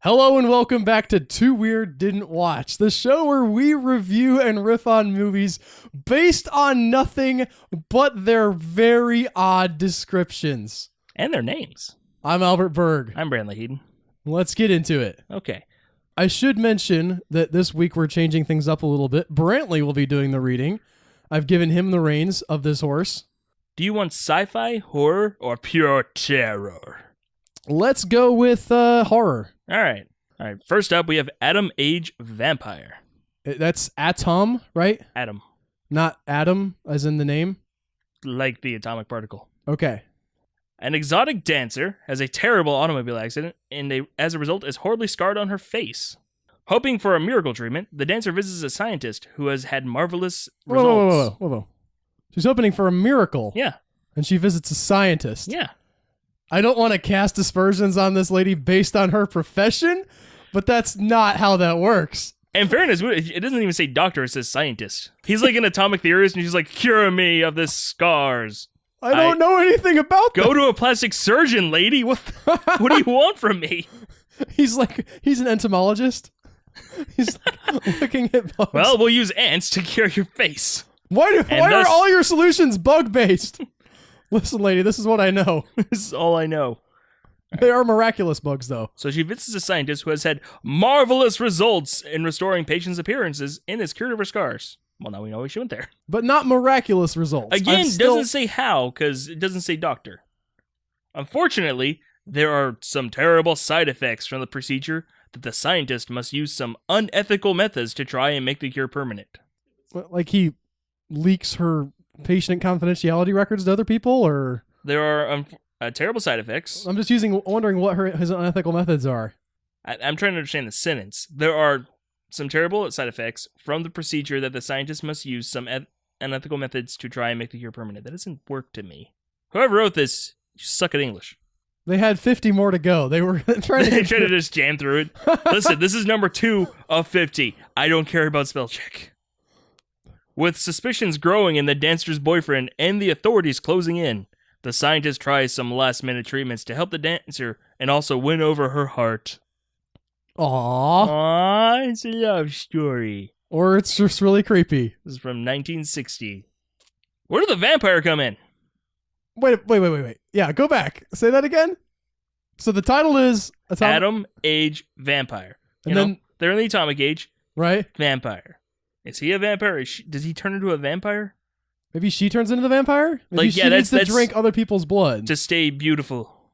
Hello and welcome back to Too Weird Didn't Watch, the show where we review and riff on movies based on nothing but their very odd descriptions. And their names. I'm Albert Berg. I'm Brantley Heaton. Let's get into it. Okay. I should mention that this week we're changing things up a little bit. Brantley will be doing the reading. I've given him the reins of this horse. Do you want sci-fi, horror, or pure terror? Let's go with horror. All right. First up, we have Atom Age Vampire. That's Atom, right? Atom. Not Atom, as in the name? Like the atomic particle. Okay. An exotic dancer has a terrible automobile accident and as a result is horribly scarred on her face. Hoping for a miracle treatment, the dancer visits a scientist who has had marvelous results. Whoa. She's hoping for a miracle. Yeah. And she visits a scientist. Yeah. I don't want to cast aspersions on this lady based on her profession, but that's not how that works. In fairness, it doesn't even say doctor, it says scientist. He's like an atomic theorist, and she's like, cure me of this scars. I don't know anything about Go to a plastic surgeon, lady. What do you want from me? He's an entomologist. He's like looking at bugs. Well, we'll use ants to cure your face. Why are all your solutions bug-based? Listen, lady, this is what I know. This is all I know. They are miraculous bugs, though. So she visits a scientist who has had marvelous results in restoring patients' appearances and is cured of her scars. Well, now we know she went there. But not miraculous results. Again, doesn't say how, because it doesn't say doctor. Unfortunately, there are some terrible side effects from the procedure that the scientist must use some unethical methods to try and make the cure permanent. Like he leaks her patient confidentiality records to other people, or there are terrible side effects. I'm just wondering what his unethical methods are. I'm trying to understand the sentence. There are some terrible side effects from the procedure that the scientist must use some unethical methods to try and make the cure permanent. That doesn't work to me. Whoever wrote this, you suck at English. They had 50 more to go. They were trying to just jam through it. Listen, this is number 2 of 50. I don't care about spell check. With suspicions growing in the dancer's boyfriend and the authorities closing in, the scientist tries some last-minute treatments to help the dancer and also win over her heart. Aww, it's a love story. Or it's just really creepy. This is from 1960. Where did the vampire come in? Wait. Yeah, go back. Say that again. So the title is Atom Age Vampire. And then they're in the atomic age. Right. Vampire. Is he a vampire? Does he turn into a vampire? Maybe she turns into the vampire? Maybe she needs to drink other people's blood. To stay beautiful.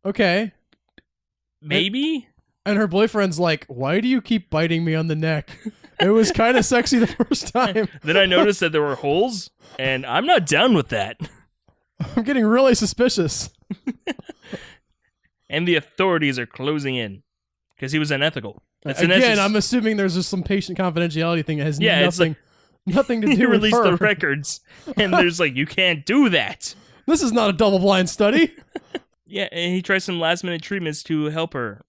Okay. Maybe? And her boyfriend's like, why do you keep biting me on the neck? It was kind of sexy the first time. Then I noticed that there were holes, and I'm not down with that. I'm getting really suspicious. And the authorities are closing in. Because he was unethical. Again, I'm assuming there's just some patient confidentiality thing that has nothing to do with her. He released the records, and there's like, you can't do that. This is not a double-blind study. Yeah, and he tries some last-minute treatments to help her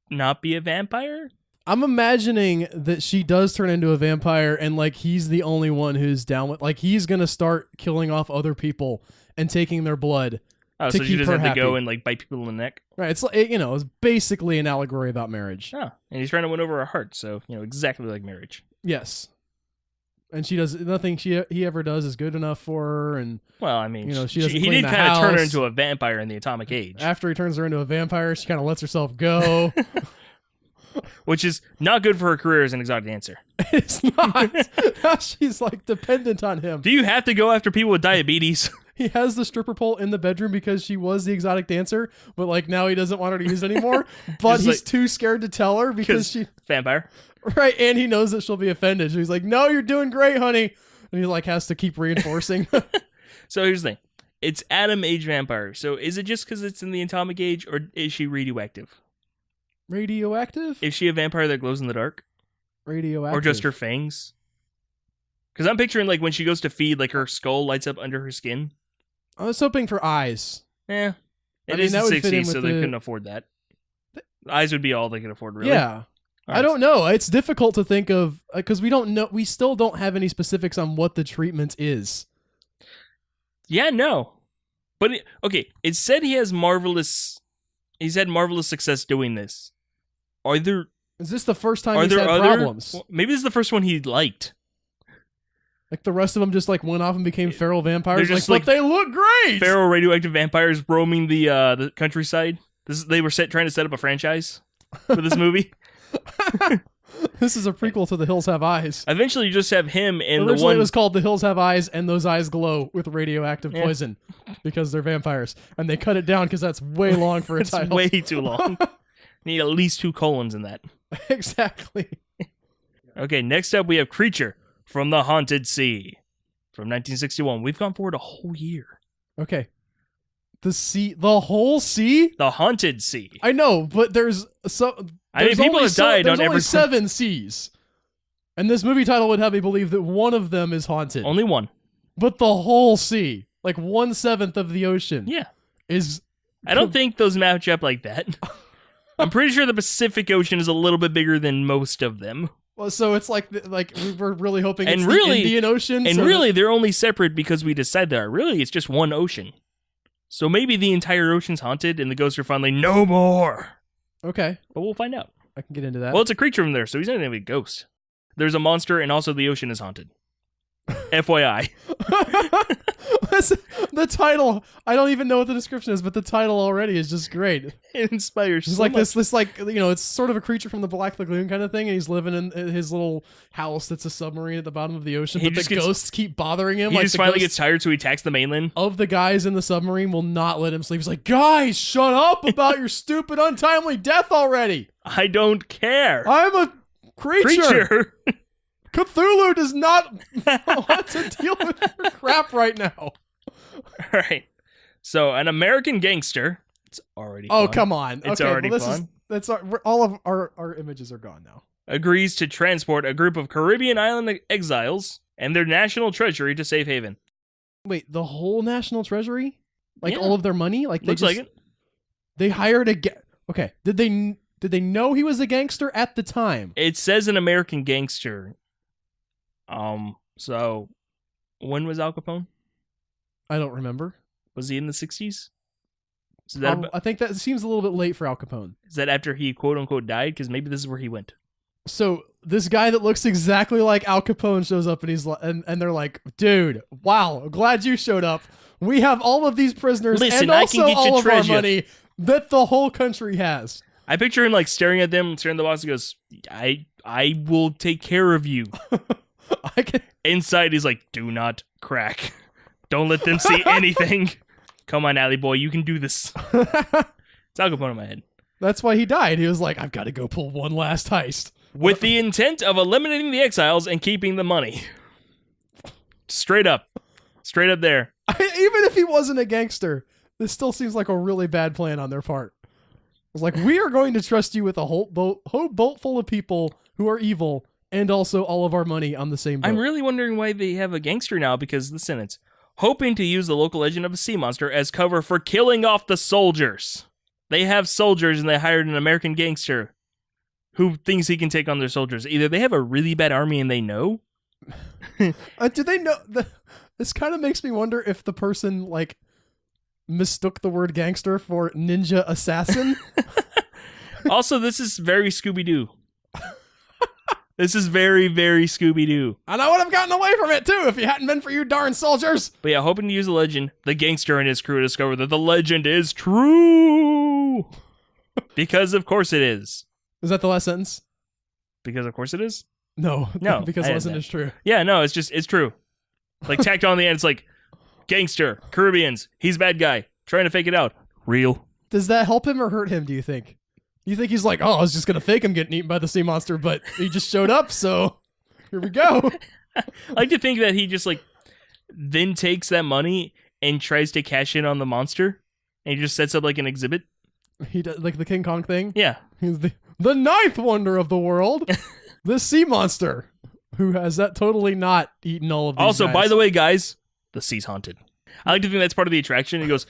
not be a vampire? I'm imagining that she does turn into a vampire, and like he's the only one who's down with, like he's gonna start killing off other people and taking their blood. Oh, so she doesn't have to go and like bite people in the neck? Right. It's like, it's basically an allegory about marriage. Oh, and he's trying to win over her heart, so exactly like marriage. Yes. And she does nothing he ever does is good enough for her, and well, I mean, she doesn't. He did kind of turn her into a vampire in the atomic age. After he turns her into a vampire, she kind of lets herself go, which is not good for her career as an exotic dancer. It's not. Now she's like dependent on him. Do you have to go after people with diabetes? He has the stripper pole in the bedroom because she was the exotic dancer, but like now he doesn't want her to use it anymore. But he's too scared to tell her because she vampire. Right, and he knows that she'll be offended. So he's like, "No, you're doing great, honey," and he like has to keep reinforcing. So here's the thing: it's Atom Age Vampire. So is it just because it's in the atomic age, or is she radioactive? Radioactive? Is she a vampire that glows in the dark? Radioactive, or just her fangs? Because I'm picturing like when she goes to feed, like her skull lights up under her skin. I was hoping for eyes. Yeah, it is the 60s, so they couldn't afford that. Eyes would be all they could afford, really. Yeah. I don't know. It's difficult to think of because we don't know. We still don't have any specifics on what the treatment is. Yeah, no. But it said he has marvelous. He's had marvelous success doing this. Are there Is this the first time are he's there had other problems? well, maybe this is the first one he liked. Like the rest of them just like went off and became feral vampires. They're just but they look great. Feral radioactive vampires roaming the countryside. They were trying to set up a franchise for this movie. This is a prequel to The Hills Have Eyes. Eventually, you just have him and Originally, the one. it was called The Hills Have Eyes, and those eyes glow with radioactive poison because they're vampires. And they cut it down because that's way long for a It's title. way too long. Need at least 2 colons in that. Exactly. Okay, next up we have Creature from the Haunted Sea from 1961. We've gone forward a whole year. Okay. The whole sea? The Haunted Sea. I know, but there's People have died on only every 7 seas. And this movie title would have me believe that one of them is haunted. Only one. But the whole sea, like 1/7 of the ocean, Yeah. is... I don't think those match up like that. I'm pretty sure the Pacific Ocean is a little bit bigger than most of them. Well, so it's like we were really hoping And it's really- the Indian Ocean. And so really, they're only separate because we decided that. Really, it's just one ocean. So maybe the entire ocean's haunted and the ghosts are finally no more. Okay, But we'll find out. I can get into that. Well, it's a creature from there, so he's not even a ghost. There's a monster, and also the ocean is haunted. FYI. The title, I don't even know what the description is, but the title already is just great. It inspires It's so like much. this like, it's sort of a creature from the Black Lagoon kind of thing, and he's living in his little house that's a submarine at the bottom of the ocean, He but the just gets- ghosts keep bothering him. He like just the finally ghosts gets tired, so he attacks the mainland. of the guys in the submarine will not let him sleep. He's like, guys, shut up about your stupid untimely death already. I don't care. I'm a creature. Creature. Cthulhu does not want to deal with your crap right now. All right. So, an American gangster. It's already Oh, fun. come on. It's okay, already well, fun. All of our images are gone now. Agrees to transport a group of Caribbean island exiles and their national treasury to safe haven. Wait, the whole national treasury? Like Yeah. all of their money? Like Looks like it. They hired Okay, did they know he was a gangster at the time? It says an American gangster. So when was Al Capone? I don't remember. Was he in the 60s? Is that, I think that seems a little bit late for Al Capone. is that after he quote unquote died? Because maybe this is where he went. So this guy that looks exactly like Al Capone shows up, and and they're like, "Dude, wow, glad you showed up. We have all of these prisoners, Listen, and I also can get you all of our treasure." money that the whole country has." I picture him like staring at them, staring at the box. He goes, I will take care of you. I can. Inside, he's like, do not crack. Don't let them see anything. Come on, Alley boy, you can do this. It's Al Capone in my head. That's why he died. He was like, "I've got to go pull one last heist." With the intent of eliminating the exiles and keeping the money. Straight up. Straight up there. Even if he wasn't a gangster, this still seems like a really bad plan on their part. It's like, we are going to trust you with a whole boat full of people who are evil, and also all of our money on the same boat. I'm really wondering why they have a gangster now, because listen, it's hoping to use the local legend of a sea monster as cover for killing off the soldiers. They have soldiers, and they hired an American gangster who thinks he can take on their soldiers. Either they have a really bad army and they know. Do they know? This kind of makes me wonder if the person like mistook the word gangster for ninja assassin. Also, this is very Scooby-Doo. This is very, very Scooby-Doo. And I would have gotten away from it too if it hadn't been for you darn soldiers. But yeah, hoping to use the legend, the gangster and his crew discover that the legend is true. Because of course it is. Is that the last sentence? Because of course it is? No, No, because I it had wasn't that. as true. Yeah, no, it's true. Like tacked on the end, it's like, gangster, Caribbeans, he's bad guy, trying to fake it out. Real. Does that help him or hurt him, do you think? You think he's like, "Oh, I was just going to fake him getting eaten by the sea monster, but he just showed up, so here we go." I like to think that he just like, then takes that money and tries to cash in on the monster, and he just sets up like an exhibit. He does, like the King Kong thing. Yeah. He's the ninth wonder of the world, the sea monster, who has that totally not eaten all of these Also, guys. by the way, guys, the sea's haunted. I like to think that's part of the attraction. He goes,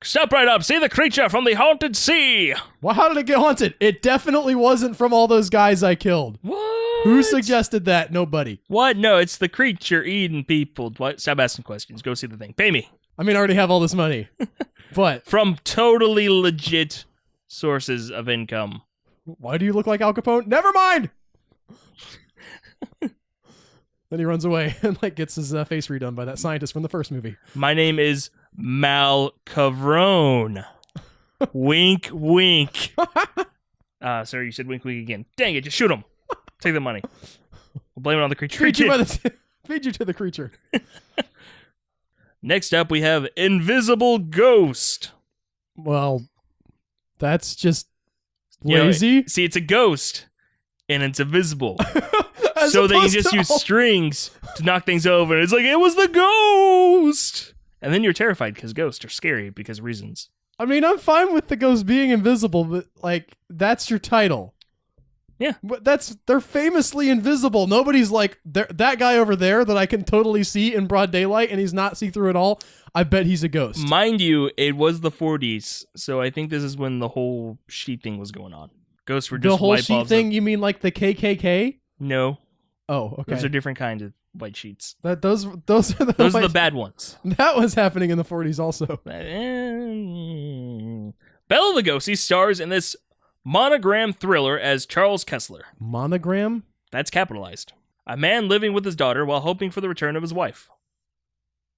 step right up, see the creature from the haunted sea. Well, how did it get haunted? It definitely wasn't from all those guys I killed. What? Who suggested that? Nobody. What? No, it's the creature eating people. What? Stop asking questions. Go see the thing. Pay me. I mean, I already have all this money, but From totally legit sources of income. Why do you look like Al Capone? Never mind. Then he runs away and like gets his face redone by that scientist from the first movie. My name is Mal Cavrone. Wink, wink. Sorry, you said wink, wink again. Dang it, just shoot him. Take the money. We'll blame it on the creature. Feed you to the creature. Next up, we have Invisible Ghost. Well, that's just lazy. See, it's a ghost, and it's invisible. So they can just use strings to knock things over. And it's like, it was the ghost! And then you're terrified because ghosts are scary because of reasons. I mean, I'm fine with the ghost being invisible, but, like, that's your title. Yeah. But they're famously invisible. Nobody's like, that guy over there that I can totally see in broad daylight and he's not see-through at all, I bet he's a ghost. Mind you, it was the 40s, so I think this is when the whole sheet thing was going on. Ghosts were just the whole white sheet bulbs thing, you mean like the KKK? No. Oh, okay. Those are different kinds of white sheets. Those are Those are the bad ones. That was happening in the 40s also. Bela Lugosi stars in this monogram thriller as Charles Kessler. Monogram? That's capitalized. A man living with his daughter while hoping for the return of his wife.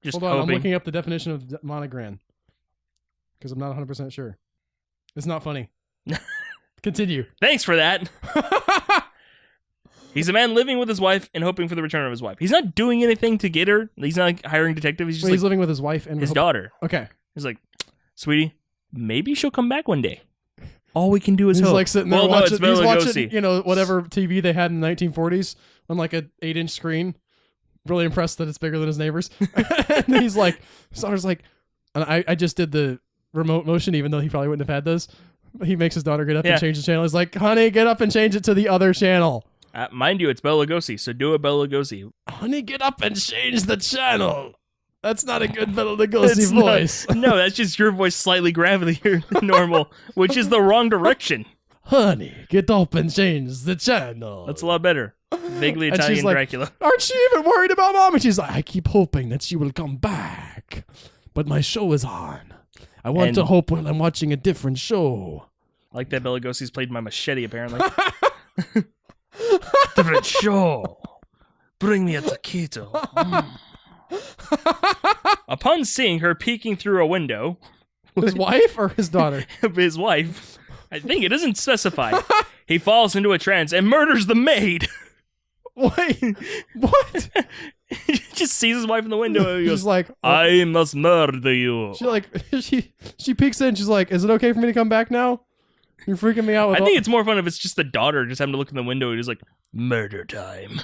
Just Hold on, hoping. I'm looking up the definition of monogram. Because I'm not 100% sure. It's not funny. Continue. Thanks for that. He's a man living with his wife and hoping for the return of his wife. He's not doing anything to get her. He's not like hiring a detective. He's just He's living with his wife and his daughter. Okay. He's like, sweetie, maybe she'll come back one day. All we can do is he's hope. like sitting there It's Bela he's Lugosi. watching, whatever TV they had in the 1940s on like an 8-inch screen. Really impressed that it's bigger than his neighbors. And he's like, Sauter's like, and I just did the remote motion, even though he probably wouldn't have had those. He makes his daughter get up and change the channel. He's like, honey, get up and change it to the other channel. Mind you, it's Bela Lugosi, so do a Bela Lugosi. Honey, get up and change the channel. That's not a good Bela Lugosi voice. No, that's just your voice slightly gravelier than normal, which is the wrong direction. Honey, get up and change the channel. That's a lot better. Vaguely And Italian she's like, Dracula. Aren't you even worried about mom? And she's like, I keep hoping that she will come back. But my show is on. I want to hope while I'm watching a different show. I like that Bela Lugosi's played my machete, apparently. Different show. Bring me a taquito. Upon seeing her peeking through a window... His wife or his daughter? His wife. I think it doesn't specify. He falls into a trance and murders the maid. Wait, what? He just sees his wife in the window and he goes, She's like, I must murder you. She peeks in. She's like, is it okay for me to come back now? You're freaking me out. I think it's more fun if it's just the daughter just having to look in the window and he's like, murder time.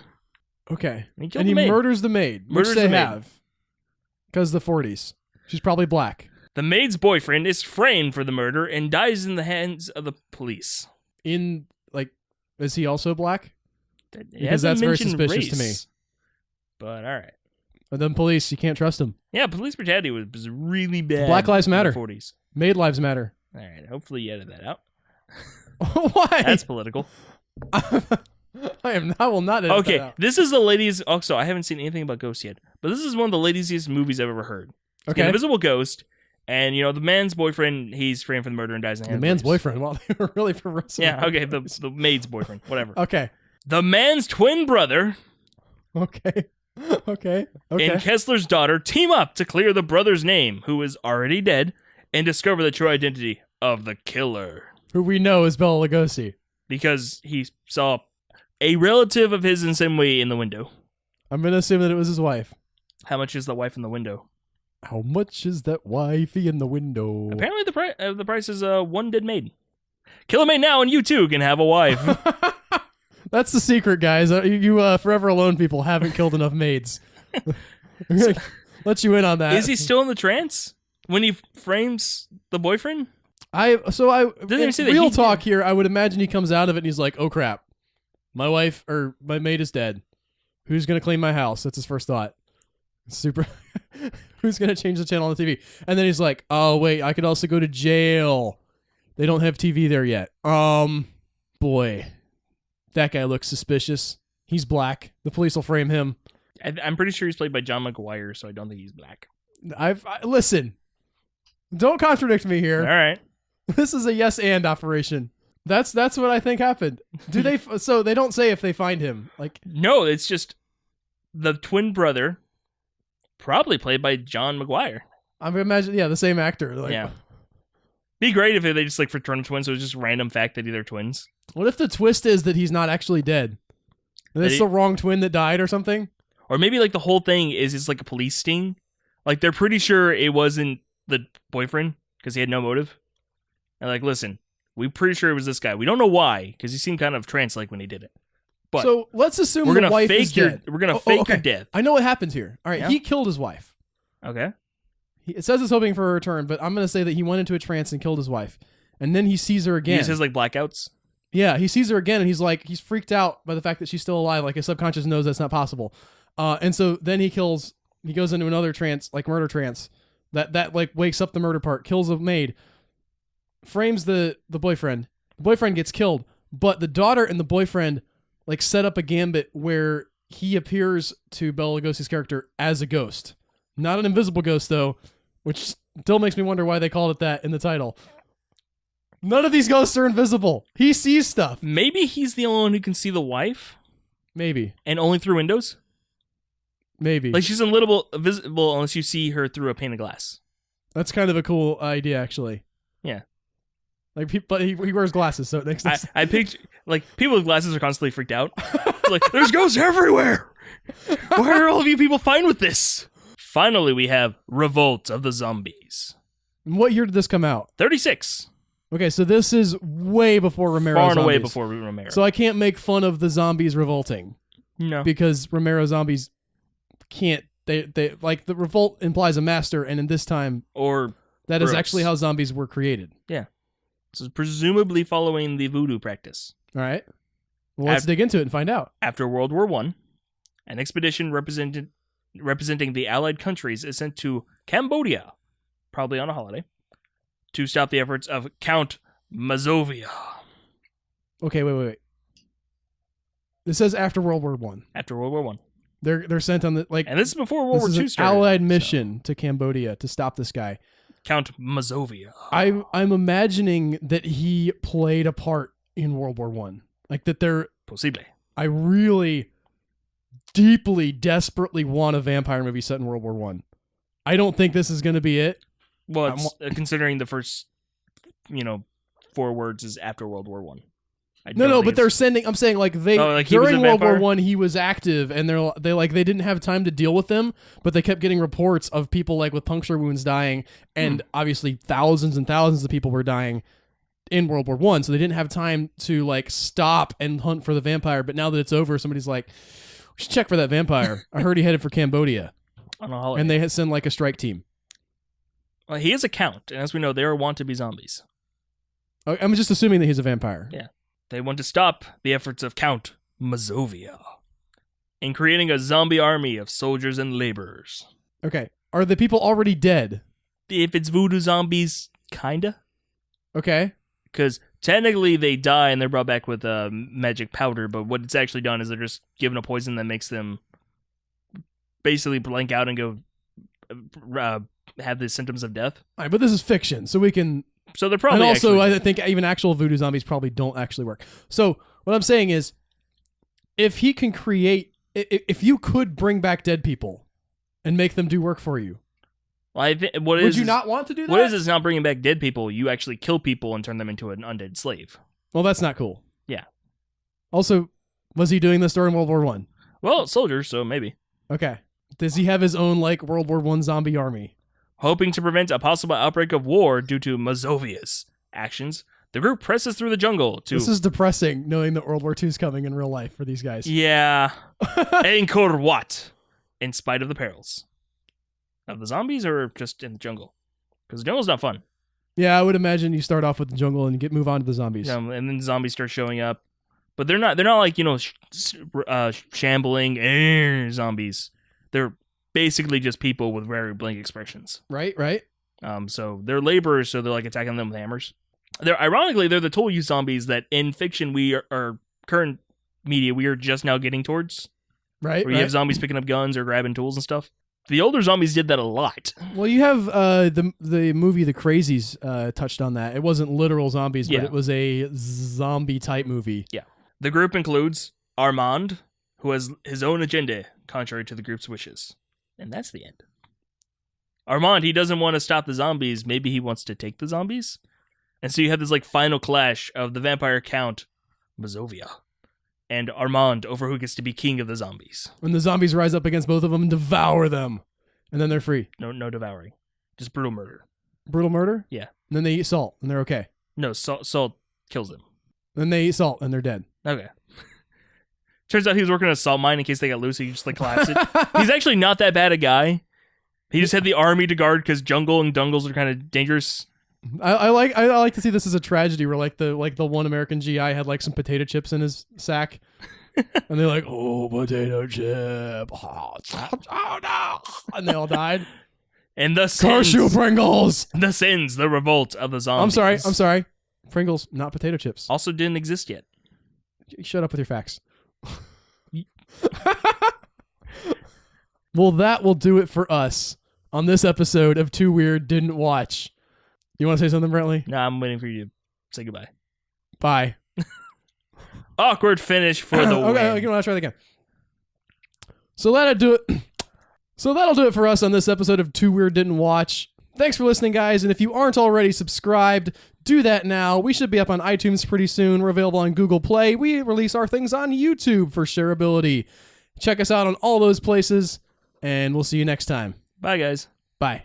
Okay. And he murders the maid, which they have. Because the 40s. She's probably black. The maid's boyfriend is framed for the murder and dies in the hands of the police. Is he also black? Because that's very suspicious to me. But all right. And then police, you can't trust them. Yeah, police brutality was really bad. Black lives matter. In the 40s. Maid lives matter. All right. Hopefully you edit that out. Why? That's political. I will not edit that out. This is the ladies. Also, I haven't seen anything about Ghost yet, but this is one of the laziest movies I've ever heard. Okay. An invisible ghost, and the man's boyfriend, he's framed for the murder and dies in the hands of man's police. boyfriend. Wow, they were really progressive. Yeah. Okay. The maid's boyfriend. Whatever. Okay. The man's twin brother. Okay. And Kessler's daughter team up to clear the brother's name, who is already dead, and discover the true identity of the killer. Who we know is Bela Lugosi. Because he saw a relative of his in some way in the window. I'm going to assume that it was his wife. How much is the wife in the window? How much is that wifey in the window? Apparently the price is one dead maid. Kill a maid now and you too can have a wife. That's the secret, guys. You Forever Alone people haven't killed enough maids. Let you in on that. Is he still in the trance when he frames the boyfriend? Real talk here, I would imagine he comes out of it and he's like, oh crap, my wife or my maid is dead. Who's going to clean my house? That's his first thought. Super. Who's going to change the channel on the TV? And then he's like, oh wait, I could also go to jail. They don't have TV there yet. Boy, that guy looks suspicious. He's black. The police will frame him. I'm pretty sure he's played by John McGuire, so I don't think he's black. Listen, don't contradict me here. All right. This is a yes and operation. That's what I think happened. Do they? So they don't say if they find him. Like, No, it's just the twin brother, probably played by John McGuire. I'm imagining, the same actor. Like, Yeah. Be great if they just like fraternal twins, so it's just random fact that they're twins. What if the twist is that he's not actually dead? And it's the wrong twin that died or something? Or maybe like the whole thing is it's like a police sting. Like they're pretty sure it wasn't the boyfriend because he had no motive. And like, listen, we're pretty sure it was this guy. We don't know why because he seemed kind of trance-like when he did it. But so let's assume we're the gonna wife fake is dead. We're gonna fake your okay. death. I know what happens here. All right, Yeah? he killed his wife. Okay. It says it's hoping for a return, but I'm going to say that he went into a trance and killed his wife. And then he sees her again. He says like blackouts. Yeah, he sees her again, and he's freaked out by the fact that she's still alive. Like his subconscious knows that's not possible. And so then he goes into another trance, like murder trance, that like wakes up the murder part, kills the maid, frames the boyfriend. The boyfriend gets killed, but the daughter and the boyfriend like set up a gambit where he appears to Bela Lugosi's character as a ghost. Not an invisible ghost, though, which still makes me wonder why they called it that in the title. None of these ghosts are invisible. He sees stuff. Maybe he's the only one who can see the wife. Maybe. And only through windows? Maybe. Like she's visible unless you see her through a pane of glass. That's kind of a cool idea, actually. Yeah. Like, but he wears glasses, so it makes sense. I picture, like, people with glasses are constantly freaked out. Like, there's ghosts everywhere! Why are all of you people fine with this? Finally, we have Revolt of the Zombies. What year did this come out? 36. Okay, so this is way before Romero Far and zombies. away before Romero. So I can't make fun of the zombies revolting. No. Because Romero zombies can't... They like, the revolt implies a master, and in this time... Or that is actually how zombies were created. Yeah. So presumably following the voodoo practice. All right. Well, let's dig into it and find out. After World War I, an expedition representing the Allied countries is sent to Cambodia, probably on a holiday, to stop the efforts of Count Mazovia. Okay, wait. This says after World War I. After World War I. They're sent on the and this is before World War II an started. Allied mission to Cambodia to stop this guy. Count Mazovia. I'm imagining that he played a part in World War I. Like that they're... Possible. I really deeply, desperately want a vampire movie set in World War I. I don't think this is going to be it. Well, considering the first, 4 words is after World War I. No, but they're sending. I'm saying like during World War I he was active, and they didn't have time to deal with them, but they kept getting reports of people like with puncture wounds dying, and obviously thousands and thousands of people were dying in World War I, so they didn't have time to like stop and hunt for the vampire. But now that it's over, somebody's like, we should check for that vampire. I heard he headed for Cambodia, on a holiday. And they send like a strike team. Well, he is a count, and as we know, they are wont to be zombies. I'm just assuming that he's a vampire. Yeah. They want to stop the efforts of Count Mazovia in creating a zombie army of soldiers and laborers. Okay. Are the people already dead? If it's voodoo zombies, kinda. Okay. Because technically they die and they're brought back with magic powder, but what it's actually done is they're just given a poison that makes them basically blank out and go have the symptoms of death. All right, but this is fiction, so we can... So they're probably... And also, I think even actual voodoo zombies probably don't actually work. So what I'm saying is, if he can create... If you could bring back dead people and make them do work for you, well, would you not want to do that? What is not bringing back dead people? You actually kill people and turn them into an undead slave. Well, that's not cool. Yeah. Also, was he doing this during World War I? Well, soldiers, so maybe. Okay. Does he have his own, like, World War I zombie army? Hoping to prevent a possible outbreak of war due to Mazovia's actions, the group presses through the jungle to... This is depressing, knowing that World War II is coming in real life for these guys. Yeah. Angkor Wat, in spite of the perils. Of the zombies or just in the jungle? Because the jungle's not fun. Yeah, I would imagine you start off with the jungle and move on to the zombies. Yeah, and then zombies start showing up. But they're not like, shambling zombies. They're basically just people with very blank expressions. Right. So they're laborers, so they're like attacking them with hammers. Ironically, they're the tool use zombies that in fiction our current media we are just now getting towards. Right. Where you have zombies picking up guns or grabbing tools and stuff. The older zombies did that a lot. Well, you have the movie The Crazies touched on that. It wasn't literal zombies, but it was a zombie-type movie. Yeah. The group includes Armand, who has his own agenda, contrary to the group's wishes. And that's the end. Armand, he doesn't want to stop the zombies. Maybe he wants to take the zombies. And so you have this like final clash of the vampire count, Mazovia, and Armand over who gets to be king of the zombies. When the zombies rise up against both of them and devour them. And then they're free. No devouring. Just brutal murder. Brutal murder? Yeah. And then they eat salt and they're okay. No, salt kills them. Then they eat salt and they're dead. Okay. Turns out he was working at a salt mine in case they got loose. He just like collapsed it. He's actually not that bad a guy. He just had the army to guard because jungle and dungles are kind of dangerous. I like to see this as a tragedy where like the one American GI had like some potato chips in his sack, and they're like, oh, potato chip, oh no, and they all died. And the Cashew Pringles. Thus ends the revolt of the zombies. I'm sorry, Pringles, not potato chips. Also didn't exist yet. Shut up with your facts. Well, that will do it for us on this episode of Too Weird Didn't Watch. You want to say something, Brantley? No, I'm waiting for you to say goodbye. Bye. Awkward finish for the win. Okay, I'll try that again. So that'll do it. So that'll do it for us on this episode of Too Weird Didn't Watch. Thanks for listening, guys. And if you aren't already subscribed, do that now. We should be up on iTunes pretty soon. We're available on Google Play. We release our things on YouTube for shareability. Check us out on all those places, and we'll see you next time. Bye, guys. Bye.